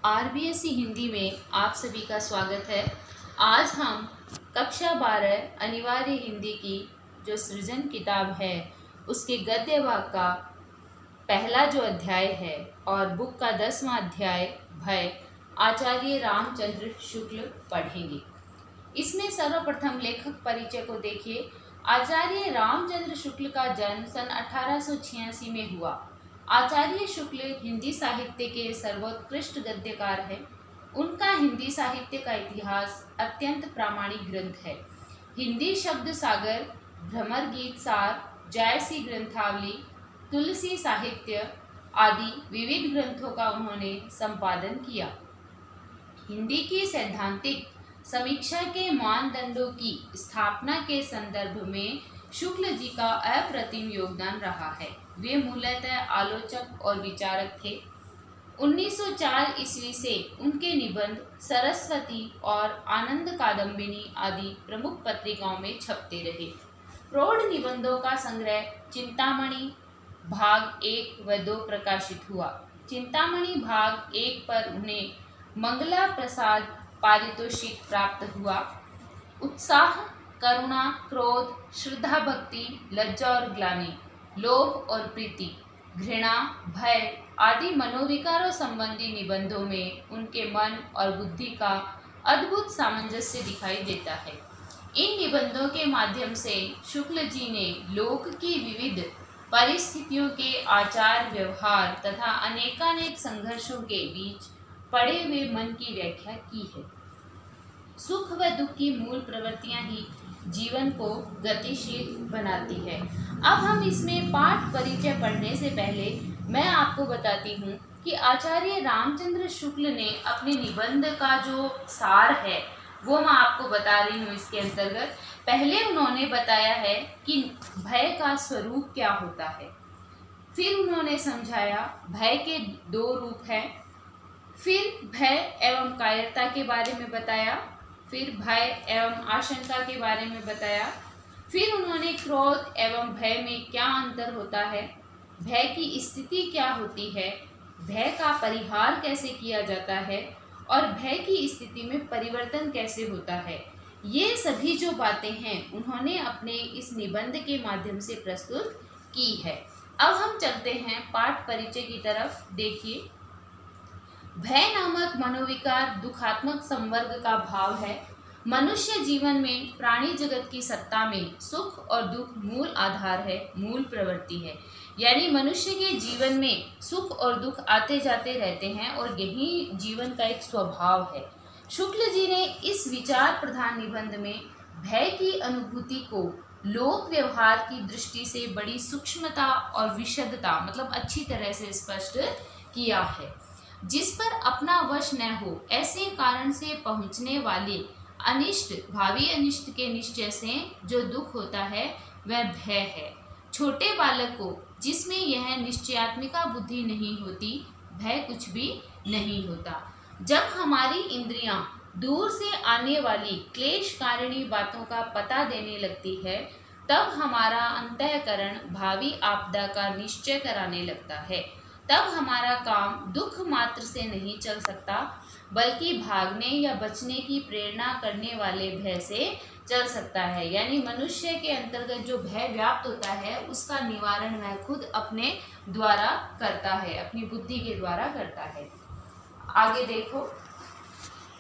RBSC Hindi में आप सभी का स्वागत है। आज हम कक्षा 12 अनिवार्य हिंदी की जो सृजन किताब है उसके गद्य भाग का पहला जो अध्याय है और बुक का 10वां अध्याय भय आचार्य रामचंद्र शुक्ल पढ़ेंगे। इसमें सर्वप्रथम लेखक परिचय को देखिए। आचार्य रामचंद्र शुक्ल का जन्म सन 1886 में हुआ। आचार्य शुक्ल हिंदी साहित्य के सर्वोत्कृष्ट गद्यकार हैं। उनका हिंदी साहित्य का इतिहास अत्यंत प्रामाणिक ग्रंथ है। हिंदी शब्द सागर, भ्रमर गीत सार, जायसी ग्रंथावली, तुलसी साहित्य आदि विविध ग्रंथों का उन्होंने संपादन किया। हिंदी की सैद्धांतिक समीक्षा के मानदंडों की स्थापना के संदर्भ में शुक्ल जी का अप्रतिम योगदान रहा है। वे मूलतः आलोचक और विचारक थे। 1904 ईस्वी से उनके निबंध सरस्वती और आनंद कादम्बिनी आदि प्रमुख पत्रिकाओं में छपते रहे। प्रौढ़ निबंधों का संग्रह चिंतामणि भाग 1 व 2 प्रकाशित हुआ। चिंतामणि भाग 1 पर उन्हें मंगला प्रसाद पारितोषिक प्राप्त हुआ। उत्साह, करुणा, क्रोध, श्रद्धा, भक्ति, लज्जा और ग्लानि, लोभ और प्रीति, घृणा, भय आदि मनोविकारों संबंधी निबंधों में उनके मन और बुद्धि का अद्भुत सामंजस्य दिखाई देता है। इन निबंधों के माध्यम से शुक्ल जी ने लोक की विविध परिस्थितियों के आचार व्यवहार तथा अनेकानेक संघर्षों के बीच पड़े हुए मन की व्याख्या की है। सुख व दुख की मूल प्रवृत्तियां ही जीवन को गतिशील बनाती है। अब हम इसमें पाठ परिचय पढ़ने से पहले मैं आपको बताती हूँ कि आचार्य रामचंद्र शुक्ल ने अपने निबंध का जो सार है वो मैं आपको बता रही हूँ। इसके अंतर्गत पहले उन्होंने बताया है कि भय का स्वरूप क्या होता है। फिर उन्होंने समझाया भय के 2 रूप हैं। फिर भय एवं कायरता के बारे में बताया। फिर भय एवं आशंका के बारे में बताया। फिर उन्होंने क्रोध एवं भय में क्या अंतर होता है, भय की स्थिति क्या होती है, भय का परिहार कैसे किया जाता है और भय की स्थिति में परिवर्तन कैसे होता है, ये सभी जो बातें हैं उन्होंने अपने इस निबंध के माध्यम से प्रस्तुत की है। अब हम चलते हैं पाठ परिचय की तरफ। देखिए, भय नामक मनोविकार दुखात्मक संवर्ग का भाव है। मनुष्य जीवन में प्राणी जगत की सत्ता में सुख और दुख मूल आधार है, मूल प्रवृत्ति है। यानी मनुष्य के जीवन में सुख और दुख आते जाते रहते हैं और यही जीवन का एक स्वभाव है। शुक्ल जी ने इस विचार प्रधान निबंध में भय की अनुभूति को लोक व्यवहार की दृष्टि से बड़ी सूक्ष्मता और विशदता मतलब अच्छी तरह से स्पष्ट किया है। जिस पर अपना वश न हो ऐसे कारण से पहुँचने वाले अनिष्ट भावी अनिष्ट के निश्चय से जो दुख होता है वह भय है। छोटे बालक को जिसमें यह निश्चयात्मिका बुद्धि नहीं होती, भय कुछ भी नहीं होता। जब हमारी इंद्रियां दूर से आने वाली क्लेश कारिणी बातों का पता देने लगती है, तब हमारा अंतःकरण भावी आपदा का निश्चय कराने लगता है। तब हमारा काम दुख मात्र से नहीं चल सकता, बल्कि भागने या बचने की प्रेरणा करने वाले भय से चल सकता है। यानी मनुष्य के अंतर्गत जो भय व्याप्त होता है उसका निवारण वह खुद अपने द्वारा करता है, अपनी बुद्धि के द्वारा करता है। आगे देखो,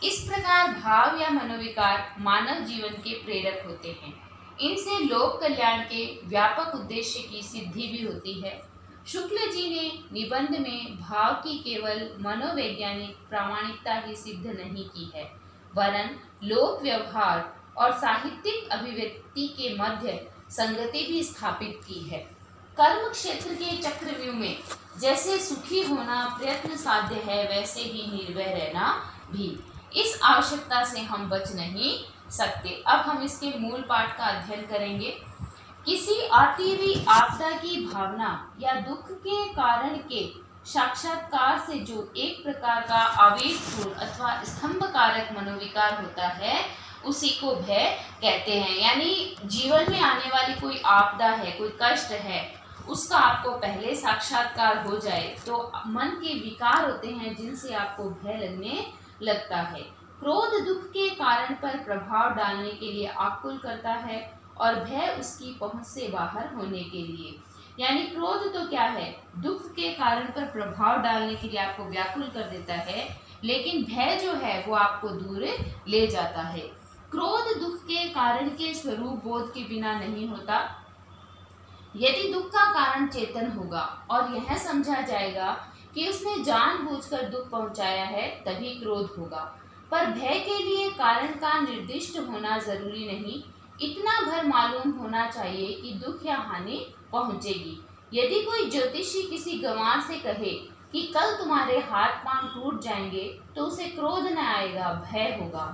इस प्रकार भाव या मनोविकार मानव जीवन के प्रेरक होते हैं। इनसे लोक कल्याण के व्यापक उद्देश्य की सिद्धि भी होती है। शुक्ल जी ने निबंध में भाव की केवल मनोवैज्ञानिक प्रामाणिकता ही सिद्ध नहीं की है, वरन लोक व्यवहार और साहित्यिक अभिव्यक्ति के मध्य संगति भी स्थापित की है। कर्म क्षेत्र के चक्रव्यूह में जैसे सुखी होना प्रयत्न साध्य है, वैसे ही निर्भय रहना भी। इस आवश्यकता से हम बच नहीं सकते। अब हम इसके मूल पाठ का अध्ययन करेंगे। किसी आती हुई आपदा की भावना या दुख के कारण के साक्षात्कार से जो एक प्रकार का आवेगपूर्ण अथवा स्तंभकारक मनोविकार होता है उसी को भय कहते हैं। यानी जीवन में आने वाली कोई आपदा है, कोई कष्ट है उसका आपको पहले साक्षात्कार हो जाए तो मन के विकार होते हैं जिनसे आपको भय लगने लगता है। क्रोध दुख के कारण पर प्रभाव डालने के लिए आकुल करता है और भय उसकी पहुंच से बाहर होने के लिए। यानी क्रोध तो क्या है, दुख के कारण पर प्रभाव डालने के लिए आपको व्याकुल कर देता है, लेकिन भय जो है वो आपको दूर ले जाता है। क्रोध दुख के कारण के स्वरूप बोध के बिना नहीं होता। यदि दुख का कारण चेतन होगा और यह समझा जाएगा कि उसने जानबूझकर दुख पहुंचाया है, तभी क्रोध होगा। पर भय के लिए कारण का निर्दिष्ट होना जरूरी नहीं, इतना भर मालूम होना चाहिए कि दुख या हानि पहुंचेगी। यदि कोई ज्योतिषी किसी गंवार से कहे कि कल तुम्हारे हाथ पांव टूट जाएंगे, तो उसे क्रोध न आएगा, भय होगा।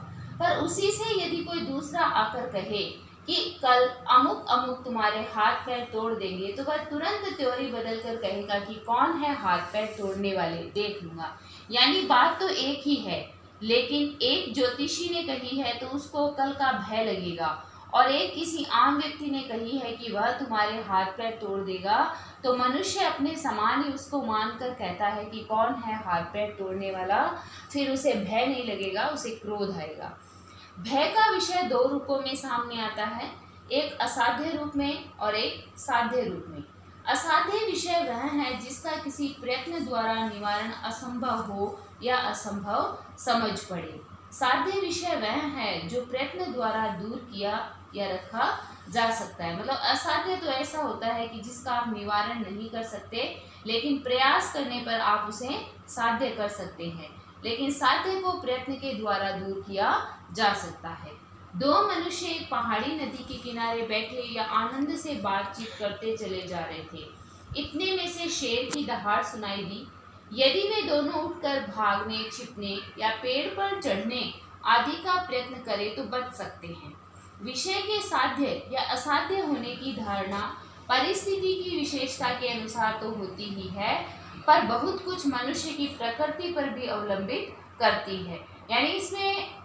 पर उसी से यदि कोई दूसरा आकर कहे कि कल अमुक अमुक तुम्हारे हाथ पैर तोड़ देंगे, तो वह तुरंत त्योरी बदल कर कहेगा कि कौन है हाथ पैर तोड़ने वाले, देख लूंगा। यानी बात तो एक ही है, लेकिन एक ज्योतिषी ने कही है तो उसको कल का भय लगेगा, और एक किसी आम व्यक्ति ने कही है कि वह तुम्हारे हाथ पैर तोड़ देगा, तो मनुष्य अपने समान ही उसको मानकर कहता है कि कौन है हाथ पैर तोड़ने वाला, फिर उसे भय नहीं लगेगा, उसे क्रोध आएगा। भय का विषय दो रूपों में सामने आता है, एक असाध्य रूप में और एक साध्य रूप में। असाध्य विषय वह है जिसका किसी प्रयत्न द्वारा निवारण असंभव हो या असंभव समझ पड़े। साध्य विषय वह है जो प्रयत्न द्वारा दूर किया या रखा जा सकता है। मतलब असाध्य तो ऐसा होता है कि जिसका आप निवारण नहीं कर सकते, लेकिन प्रयास करने पर आप उसे साध्य कर सकते हैं। लेकिन साध्य को प्रयत्न के द्वारा दूर किया जा सकता है। दो मनुष्य एक पहाड़ी नदी के किनारे बैठे या आनंद से बातचीत करते चले जा रहे थे। इतने में से शेर की दहाड़ सुनाई दी। यदि वे दोनों उठकर भागने, छिपने या पेड़ पर चढ़ने आदि का प्रयत्न करें तो बच सकते हैं। विषय के साध्य या असाध्य होने की धारणा परिस्थिति की विशेषता के अनुसार तो होती ही है, पर बहुत कुछ मनुष्य की प्रकृति पर भी अवलंबित करती है। यानी इसमें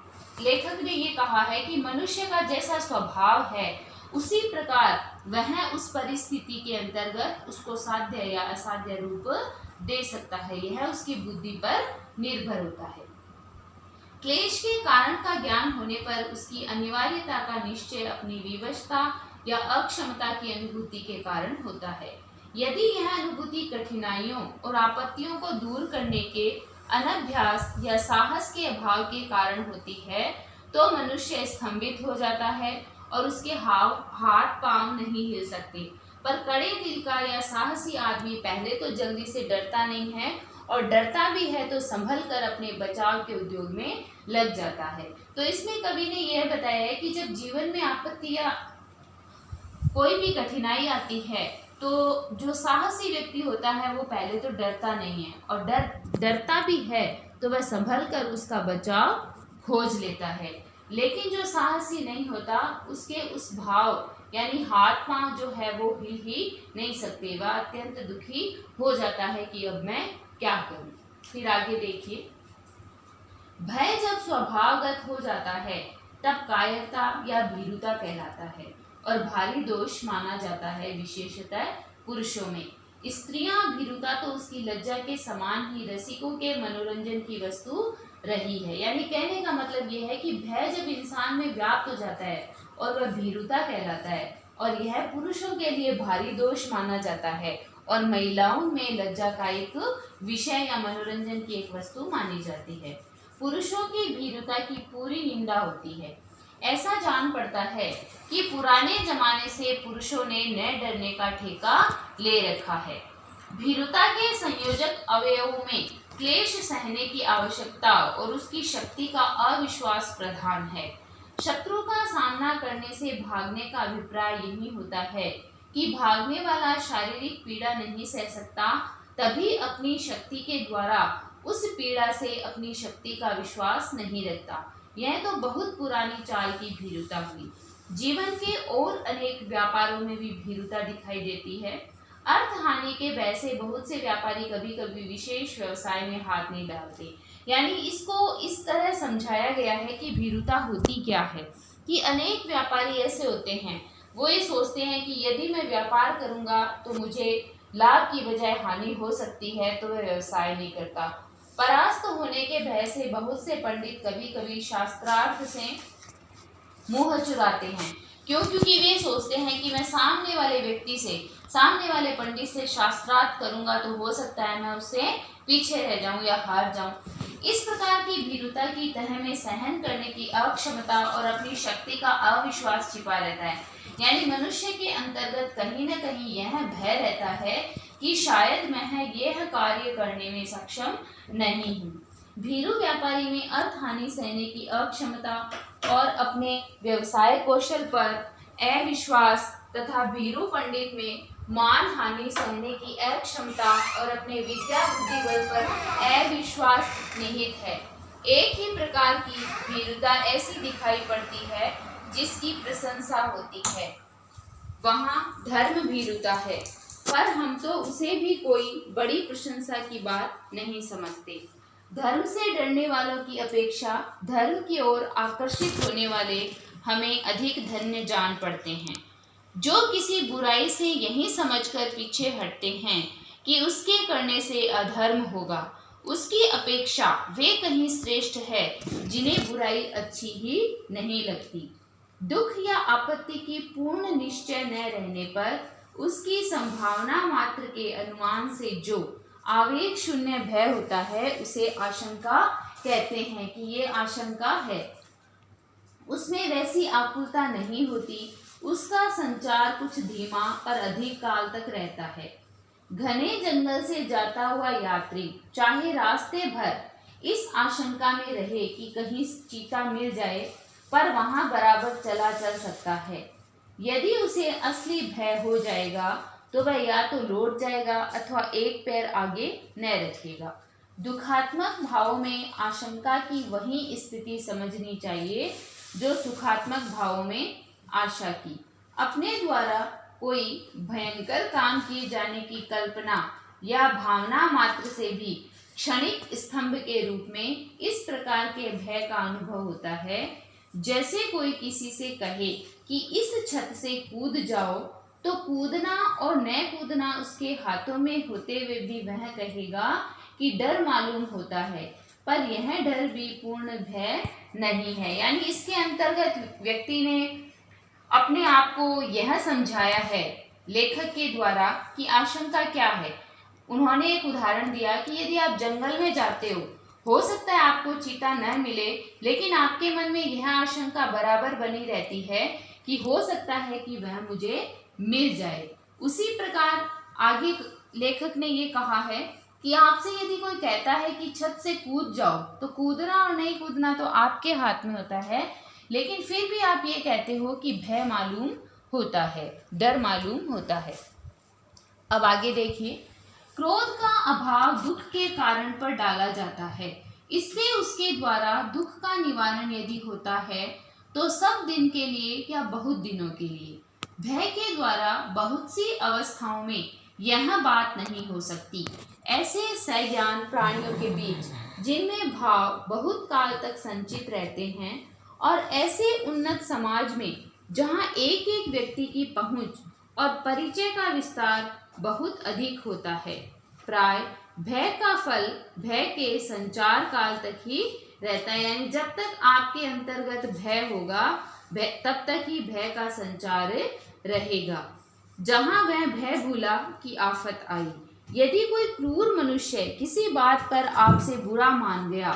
लेखक ने ये कहा है कि मनुष्य का जैसा स्वभाव है, उसी प्रकार वह उस परिस्थिति के अंतर्गत उसको साध्य या असाध्य रूप दे सकता है। यह उसकी बुद्धि पर निर्भर होता है। क्लेश के कारण का ज्ञान होने पर उसकी अनिवार्यता का निश्चय अपनी विवशता या अक्षमता की अनुभूति के कारण होता है। यदि यह अनुभूति कठिनाइयों और आपत्तियों को दूर करने के अनभ्यास या साहस के अभाव के कारण होती है, तो मनुष्य स्तंभित हो जाता है और उसके हाथ पांव नहीं हिल सकते। पर कड़े दिल का या साहसी आदमी पहले तो जल्दी से डरता नहीं है, और डरता भी है तो संभल कर अपने बचाव के उद्योग में लग जाता है। तो इसमें कवि ने यह बताया है कि जब जीवन में आपत्ति या कोई भी कठिनाई आती है, तो जो साहसी व्यक्ति होता है वो पहले तो डरता नहीं है, और डरता भी है तो वह संभल कर उसका बचाव खोज लेता है। लेकिन जो साहसी नहीं होता, उसके उस भाव यानी हाथ पांव जो है वो हिल ही नहीं सकते, वह अत्यंत दुखी हो जाता है कि अब मैं क्या करूं। फिर आगे देखिए, भय जब स्वभावगत हो जाता है तब कायरता या भीरुता कहलाता है और भारी दोष माना जाता है, विशेषतः पुरुषों में। स्त्रियां भीरुता तो उसकी लज्जा के समान ही रसिकों के मनोरंजन की वस्तु रही है। यानी कहने का मतलब यह है कि भय जब इंसान में व्याप्त हो जाता है और वह भीरुता कहलाता है, और यह पुरुषों के लिए भारी दोष माना जाता है और महिलाओं में लज्जा का एक विषय या मनोरंजन की एक वस्तु मानी जाती है। पुरुषों की भीरुता की पूरी निंदा होती है। ऐसा जान पड़ता है कि पुराने जमाने से पुरुषों ने न डरने का ठेका ले रखा है। भीरुता के संयोजक अवयवों में क्लेश सहने की आवश्यकता और उसकी शक्ति का अविश्वास प्रधान है। शत्रु का सामना करने से भागने का अभिप्राय यही होता है कि भागने वाला शारीरिक पीड़ा नहीं सह सकता, तभी अपनी शक्ति के द्वारा उस पीड़ा से अपनी शक्ति का विश्वास नहीं रखता। यह तो बहुत पुरानी चाल की भीरुता हुई। जीवन के और अनेक व्यापारों में भी भीरुता दिखाई देती है। अर्थ हानि के भय से बहुत से व्यापारी कभी कभी विशेष व्यवसाय में हाथ नहीं डालते। यानी इसको इस तरह समझाया गया है कि भीरुता होती क्या है, कि अनेक व्यापारी ऐसे होते हैं वो ये सोचते हैं कि यदि मैं व्यापार करूंगा तो मुझे लाभ की बजाय हानि हो सकती है, तो वह व्यवसाय नहीं करता। परास्त होने के भय से बहुत से पंडित कभी कभी शास्त्रार्थ से मुंह चुराते हैं। क्यों? क्योंकि वे सोचते हैं कि मैं सामने वाले व्यक्ति से, सामने वाले पंडित से शास्त्रार्थ करूंगा तो हो सकता है मैं उससे पीछे रह जाऊं या हार जाऊं। इस प्रकार की भीरुता की तह में सहन करने की अक्षमता और अपनी शक्ति का अविश्वास छिपा रहता है। यानी मनुष्य के अंतर्गत कहीं न कहीं यह भय रहता है कि शायद मैं यह कार्य करने में सक्षम नहीं हूँ। भीरू व्यापारी में अर्थ हानि सहने की अक्षमता और अपने व्यवसाय कौशल पर अविश्वास तथा भीरू पंडित में मान हानि सहने की अक्षमता और अपने विद्या बुद्धि बल पर अविश्वास निहित है। एक ही प्रकार की भीरुता ऐसी दिखाई पड़ती है जिसकी प्रशंसा होती है, वहाँ धर्म भीरुता है, पर हम तो उसे भी कोई बड़ी प्रशंसा की बात नहीं समझते। धर्म से डरने वालों की अपेक्षा धर्म की ओर आकर्षित होने वाले हमें अधिक धन्य जान पड़ते हैं। जो किसी बुराई से यही समझकर पीछे हटते हैं कि उसके करने से अधर्म होगा, उसकी अपेक्षा वे कहीं श्रेष्ठ है जिन्हें बुराई अच्छी ही नहीं लगती। दुख या आपत्ति की पूर्ण निश्चय न रहने पर उसकी संभावना मात्र के अनुमान से जो आवेग शून्य भय होता है उसे आशंका कहते हैं कि ये आशंका है। उसमें वैसी आकुलता नहीं होती, उसका संचार कुछ धीमा और अधिक काल तक रहता है। घने जंगल से जाता हुआ यात्री चाहे रास्ते भर इस आशंका में रहे कि कहीं चीता मिल जाए, पर वहां बराबर चला चल सकता है। यदि उसे असली भय हो जाएगा तो वह या तो लौट जाएगा अथवा एक पैर आगे न रखेगा। दुखात्मक भाव में आशंका की वही स्थिति समझनी चाहिए जो सुखात्मक भाव में आशा की। अपने द्वारा कोई भयंकर काम किए जाने की कल्पना या भावना मात्र से भी क्षणिक स्तंभ के रूप में इस प्रकार के भय का अनुभव होता है, जैसे कोई किसी से कहे कि इस छत से कूद जाओ, तो कूदना और न कूदना उसके हाथों में होते हुए भी वह कहेगा कि डर मालूम होता है, पर यह डर भी पूर्ण भय नहीं है। यानी इसके अंतर्गत व्यक्ति ने अपने आप को यह समझाया है लेखक के द्वारा कि आशंका क्या है। उन्होंने एक उदाहरण दिया कि यदि आप जंगल में जाते हो सकता है आपको चीता न मिले, लेकिन आपके मन में यह आशंका बराबर बनी रहती है कि हो सकता है कि वह मुझे मिल जाए। उसी प्रकार आगे लेखक ने ये कहा है कि आपसे यदि कोई कहता है कि छत से कूद जाओ, तो कूदना और नहीं कूदना तो आपके हाथ में होता है, लेकिन फिर भी आप ये कहते हो कि भय मालूम होता है, डर मालूम होता है। अब आगे देखिए, क्रोध का अभाव दुख के कारण पर डाला जाता है, इसलिए उसके द्वारा दुख का निवारण यदि होता है तो सब दिन के लिए या बहुत दिनों के लिए। भय के द्वारा बहुत सी अवस्थाओं में यह बात नहीं हो सकती। ऐसे सज्ञान प्राणियों के बीच जिनमें भाव बहुत काल तक संचित रहते हैं, और ऐसे उन्नत समाज में जहाँ एक एक व्यक्ति की पहुँच और परिचय का विस्तार बहुत अधिक होता है, प्राय भय का फल भय के संचार काल तक ही रहता है। यानी जब तक आपके अंतर्गत भय होगा तब तक ही भय का संचार रहेगा। जहाँ वह भय भूला कि आफत आई। यदि कोई क्रूर मनुष्य किसी बात पर आपसे बुरा मान गया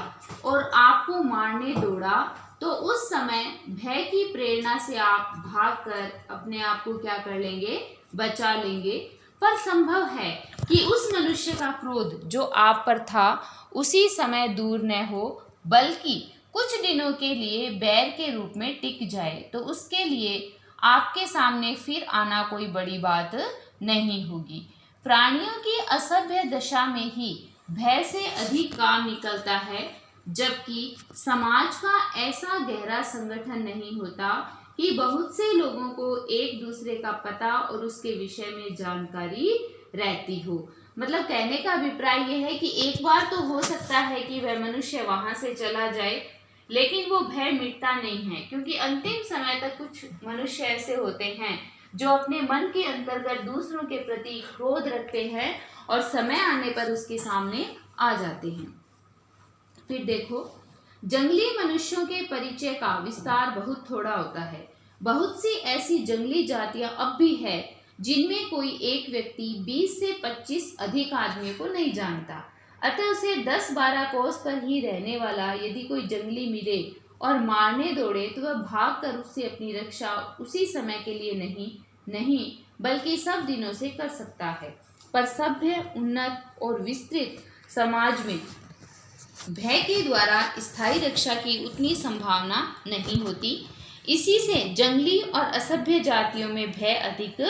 और आपको मारने दौड़ा, तो उस समय भय की प्रेरणा से आप भागकर अपने आप को क्या कर लेंगे, बचा लेंगे। पर संभव है कि उस मनुष्य का क्रोध जो आप पर था उसी समय दूर न हो, बल्कि कुछ दिनों के लिए बैर के रूप में टिक जाए, तो उसके लिए आपके सामने फिर आना कोई बड़ी बात नहीं होगी। प्राणियों की असभ्य दशा में ही भय से अधिक काम निकलता है, जबकि समाज का ऐसा गहरा संगठन नहीं होता कि बहुत से लोगों को एक दूसरे का पता और उसके विषय में जानकारी रहती हो। मतलब कहने का अभिप्राय यह है कि एक बार तो हो सकता है कि वह मनुष्य वहां से चला जाए, लेकिन वो भय मिटता नहीं है, क्योंकि अंतिम समय तक कुछ मनुष्य ऐसे होते हैं जो अपने मन के अंतर्गत दूसरों के प्रति क्रोध रखते हैं और समय आने पर उसके सामने आ जाते हैं। फिर देखो, जंगली मनुष्यों के परिचय का विस्तार बहुत थोड़ा होता है। बहुत सी ऐसी जंगली जातियां अब भी है जिनमें कोई एक व्यक्ति 20 से 25 अधिक आदमियों को नहीं जानता। अतः उसे 10-12 कोस पर ही रहने वाला यदि कोई जंगली मिले और मारने दौड़े तो वह भाग कर उससे अपनी रक्षा उसी समय के लिए नहीं बल्कि सब दिनों से कर सकता है। पर सभ्य, उन्नत और विस्तृत समाज में भय के द्वारा स्थायी रक्षा की उतनी संभावना नहीं होती। इसी से जंगली और असभ्य जातियों में भय अधिक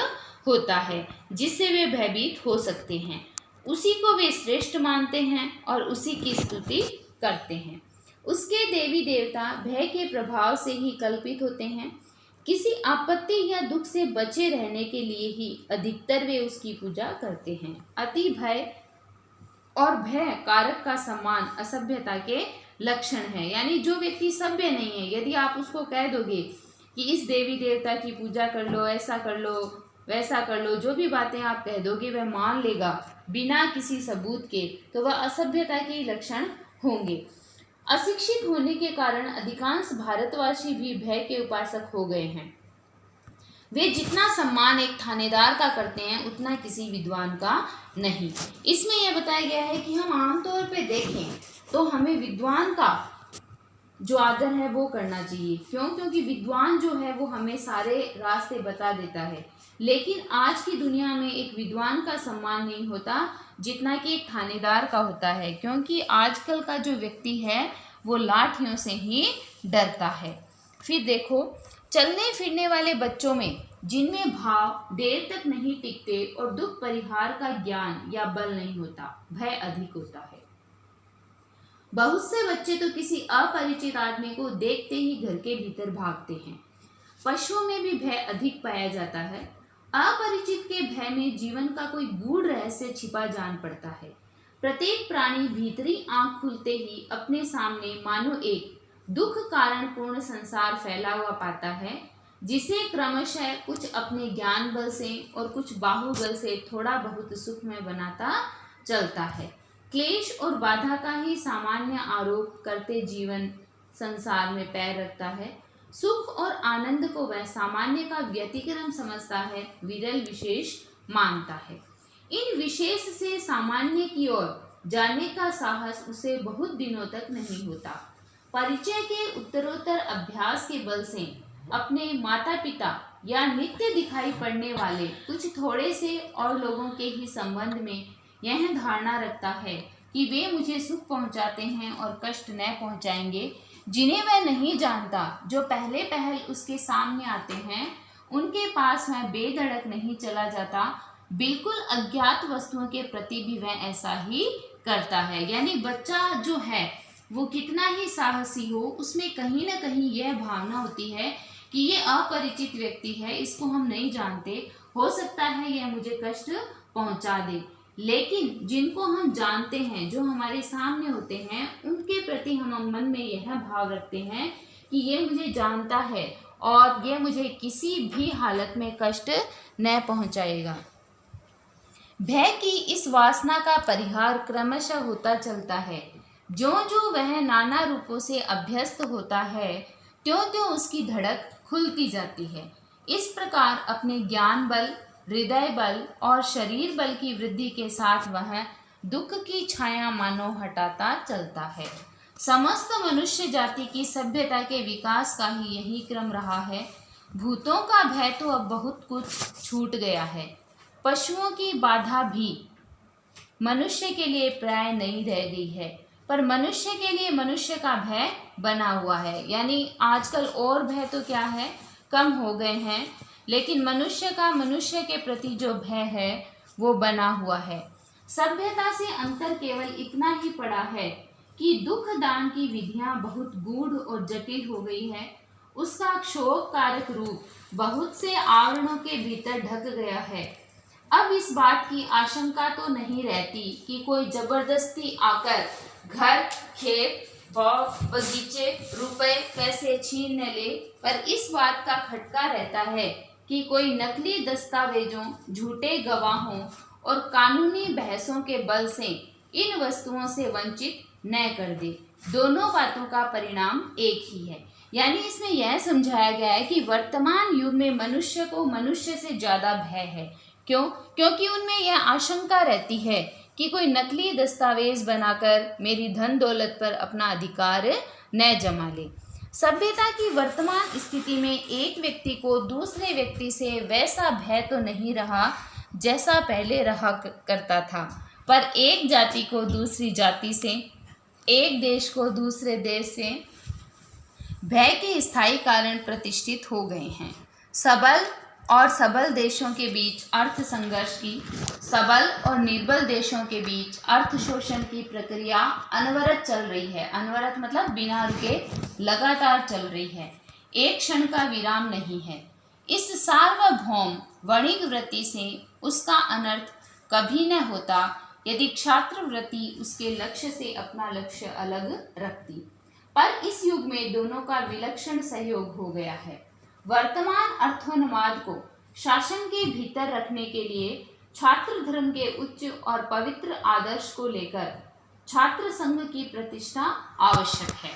होता है, जिससे वे भयभीत हो सकते हैं। उसी को वे श्रेष्ठ मानते हैं और उसी की स्तुति करते हैं। उसके देवी देवता भय के प्रभाव से ही कल्पित होते हैं। किसी आपत्ति या दुख से बचे रहने के लिए ही अधिकतर वे उसकी पूजा करते हैं। अति भय और भय कारक का सम्मान असभ्यता के लक्षण है। यानी जो व्यक्ति सभ्य नहीं है, यदि आप उसको कह दोगे कि इस देवी देवता की पूजा कर लो, ऐसा कर लो, वैसा कर लो, जो भी बातें आप कह दोगे वह मान लेगा बिना किसी सबूत के, तो वह असभ्यता के लक्षण होंगे। अशिक्षित होने के कारण अधिकांश भारतवासी भी भय के उपासक हो गए हैं। वे जितना सम्मान एक थानेदार का करते हैं उतना किसी विद्वान का नहीं। इसमें यह बताया गया है कि हम आमतौर पे देखें तो हमें विद्वान का जो आदर है वो करना चाहिए। क्यों? क्योंकि विद्वान जो है वो हमें सारे रास्ते बता देता है। लेकिन आज की दुनिया में एक विद्वान का सम्मान नहीं होता जितना कि एक थानेदार का होता है, क्योंकि आजकल का जो व्यक्ति है वो लाठियों से ही डरता है। फिर देखो, चलने फिरने वाले बच्चों में जिनमें भाव देर तक नहीं टिकते और दुख परिहार का ज्ञान या बल नहीं होता, भय अधिक होता है। बहुत से बच्चे तो किसी अपरिचित आदमी को देखते ही घर के भीतर भागते हैं। पशुओं में भी भय अधिक पाया जाता है। अपरिचित के भय में जीवन का कोई गूढ़ रहस्य छिपा जान पड़ता है। प्रत्येक प्राणी भीतरी आंख खुलते ही अपने सामने मानो एक दुख कारण पूर्ण संसार फैला हुआ पाता है, जिसे क्रमशः कुछ अपने ज्ञान बल से और कुछ बाहुबल से थोड़ा बहुत सुखमय बनाता चलता है। क्लेश और बाधा का ही सामान्य आरोप करते जीवन संसार में पैर रखता है। सुख और आनंद को वह सामान्य का व्यतिक्रम समझता है, विरल विशेष मानता है। इन विशेष से सामान्य की ओर जाने का साहस उसे बहुत दिनों तक नहीं होता। परिचय के उत्तरोत्तर अभ्यास के बल से अपने माता पिता या नित्य दिखाई पड़ने वाले कुछ थोड़े से और लोगों के ही संबंध में यह धारणा रखता है कि वे मुझे सुख पहुंचाते हैं और कष्ट न पहुंचाएंगे। जिन्हें वह नहीं जानता, जो पहले पहल उसके सामने आते हैं, उनके पास वह बेधड़क नहीं चला जाता। बिल्कुल अज्ञात वस्तुओं के प्रति भी वह ऐसा ही करता है। यानी बच्चा जो है वो कितना ही साहसी हो, उसमें कहीं ना कहीं यह भावना होती है कि ये अपरिचित व्यक्ति है, इसको हम नहीं जानते, हो सकता है यह मुझे कष्ट पहुंचा दे। लेकिन जिनको हम जानते हैं, जो हमारे सामने होते हैं, उनके प्रति हम मन में यह भाव रखते हैं कि ये मुझे जानता है और ये मुझे किसी भी हालत में कष्ट न पहुंचाएगा। भय की इस वासना का परिहार क्रमशः होता चलता है। जो वह नाना रूपों से अभ्यस्त होता है, त्यों उसकी धड़क खुलती जाती है। इस प्रकार अपने ज्ञान बल, हृदय बल और शरीर बल की वृद्धि के साथ वह दुख की छाया मानो हटाता चलता है। समस्त मनुष्य जाति की सभ्यता के विकास का ही यही क्रम रहा है। भूतों का भय तो अब बहुत कुछ छूट गया है। पशुओं की बाधा भी मनुष्य के लिए प्राय नहीं रह गई है, पर मनुष्य के लिए मनुष्य का भय बना हुआ है। यानी आजकल और भय तो क्या है, कम हो गए हैं, लेकिन मनुष्य का मनुष्य के प्रति जो भय है वो बना हुआ है। सभ्यता से अंतर केवल इतना ही पड़ा है कि दुख दान की विधियां बहुत गूढ़ और जटिल हो गई है। उसका क्षोभ कारक रूप बहुत से आवरणों के भीतर ढक गया है। अब इस बात की आशंका तो नहीं रहती कि कोई जबरदस्ती आकर घर, खेत, बगीचे रुपए पैसे छीन न ले, पर इस बात का खटका रहता है कि कोई नकली दस्तावेजों, झूठे गवाहों और कानूनी बहसों के बल से इन वस्तुओं से वंचित न कर दे। दोनों बातों का परिणाम एक ही है। यानी इसमें यह समझाया गया है कि वर्तमान युग में मनुष्य को मनुष्य से ज़्यादा भय है। क्यों? क्योंकि उनमें यह आशंका रहती है कि कोई नकली दस्तावेज बनाकर मेरी धन दौलत पर अपना अधिकार न जमा ले। सभ्यता की वर्तमान स्थिति में एक व्यक्ति को दूसरे व्यक्ति से वैसा भय तो नहीं रहा जैसा पहले रहा करता था, पर एक जाति को दूसरी जाति से, एक देश को दूसरे देश से भय के स्थायी कारण प्रतिष्ठित हो गए हैं। सबल और सबल देशों के बीच अर्थ संघर्ष की, सबल और निर्बल देशों के बीच अर्थ शोषण की प्रक्रिया अनवरत चल रही है। अनवरत मतलब बिना रुके लगातार चल रही है, एक क्षण का विराम नहीं है। इस सार्वभौम वणिक वृत्ति से उसका अनर्थ कभी न होता यदि छात्र वृत्ति उसके लक्ष्य से अपना लक्ष्य अलग रखती। पर इस युग में दोनों का विलक्षण सहयोग हो गया है। वर्तमान अर्थोन्माद को शासन के भीतर रखने के लिए छात्र धर्म के उच्च और पवित्र आदर्श को लेकर छात्र संघ की प्रतिष्ठा आवश्यक है।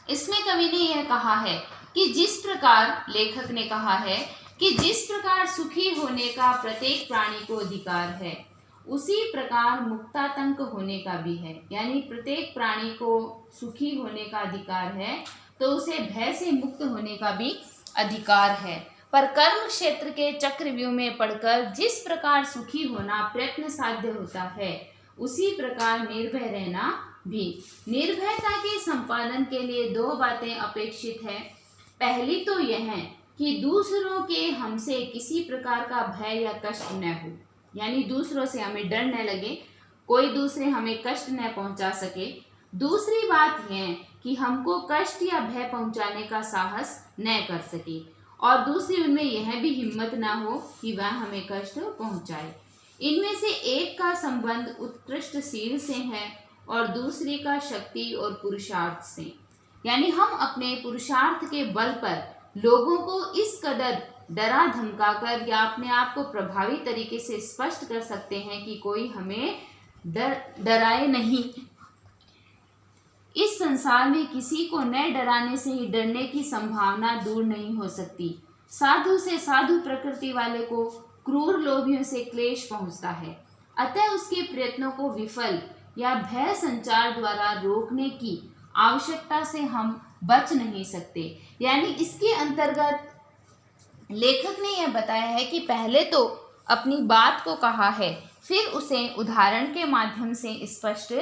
इसमें कवि ने यह कहा है कि जिस प्रकार, लेखक ने कहा है कि जिस प्रकार सुखी होने का प्रत्येक प्राणी को अधिकार है, उसी प्रकार मुक्तातंक होने का भी है। यानी प्रत्येक प्राणी को सुखी होने का अधिकार है तो उसे भय से मुक्त होने का भी अधिकार है। पर कर्म क्षेत्र के चक्रव्यूह में पड़कर जिस प्रकार सुखी होना प्रयत्न साध्य होता है, उसी प्रकार निर्भय रहना भी। निर्भयता के संपादन के लिए दो बातें अपेक्षित है। पहली तो यह है कि दूसरों के हमसे किसी प्रकार का भय या कष्ट न हो, यानी दूसरों से हमें डर न लगे, कोई दूसरे हमें कष्ट न पहुंचा सके। दूसरी बात यह कि हमको कष्ट या भय पहुंचाने का साहस न कर सके, और दूसरी उनमें यह भी हिम्मत ना हो कि वह हमें कष्ट पहुंचाए। इनमें से एक का संबंध उत्कृष्ट शील से है और दूसरी का शक्ति और पुरुषार्थ से। यानी हम अपने पुरुषार्थ के बल पर लोगों को इस कदर डरा धमकाकर या अपने आप को प्रभावी तरीके से स्पष्ट कर सकते हैं कि कोई हमें डराए नहीं। इस संसार में किसी को न डराने से ही डरने की संभावना दूर नहीं हो सकती। साधु से साधु प्रकृति वाले को क्रूर लोभियों से क्लेश पहुंचता है, अतः उसके प्रयत्नों को विफल या भय संचार द्वारा रोकने की आवश्यकता से हम बच नहीं सकते। यानी इसके अंतर्गत लेखक ने यह बताया है कि पहले तो अपनी बात को कहा है, फिर उसे उदाहरण के माध्यम से स्पष्ट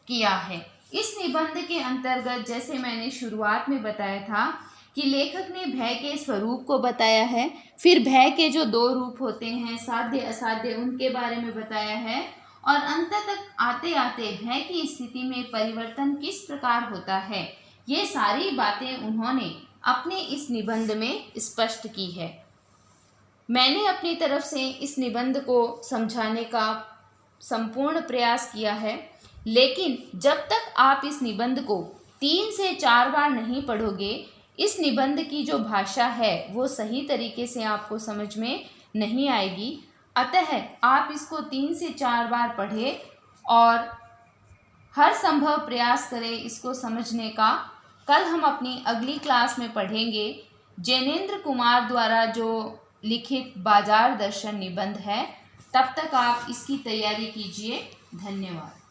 किया है। इस निबंध के अंतर्गत जैसे मैंने शुरुआत में बताया था कि लेखक ने भय के स्वरूप को बताया है, फिर भय के जो दो रूप होते हैं, साध्य असाध्य, उनके बारे में बताया है, और अंत तक आते आते भय की स्थिति में परिवर्तन किस प्रकार होता है, ये सारी बातें उन्होंने अपने इस निबंध में स्पष्ट की है। मैंने अपनी तरफ से इस निबंध को समझाने का संपूर्ण प्रयास किया है, लेकिन जब तक आप इस निबंध को 3 से 4 बार नहीं पढ़ोगे, इस निबंध की जो भाषा है वो सही तरीके से आपको समझ में नहीं आएगी। अतः आप इसको 3 से 4 बार पढ़ें और हर संभव प्रयास करें इसको समझने का। कल हम अपनी अगली क्लास में पढ़ेंगे जैनेन्द्र कुमार द्वारा जो लिखित बाजार दर्शन निबंध है। तब तक आप इसकी तैयारी कीजिए। धन्यवाद।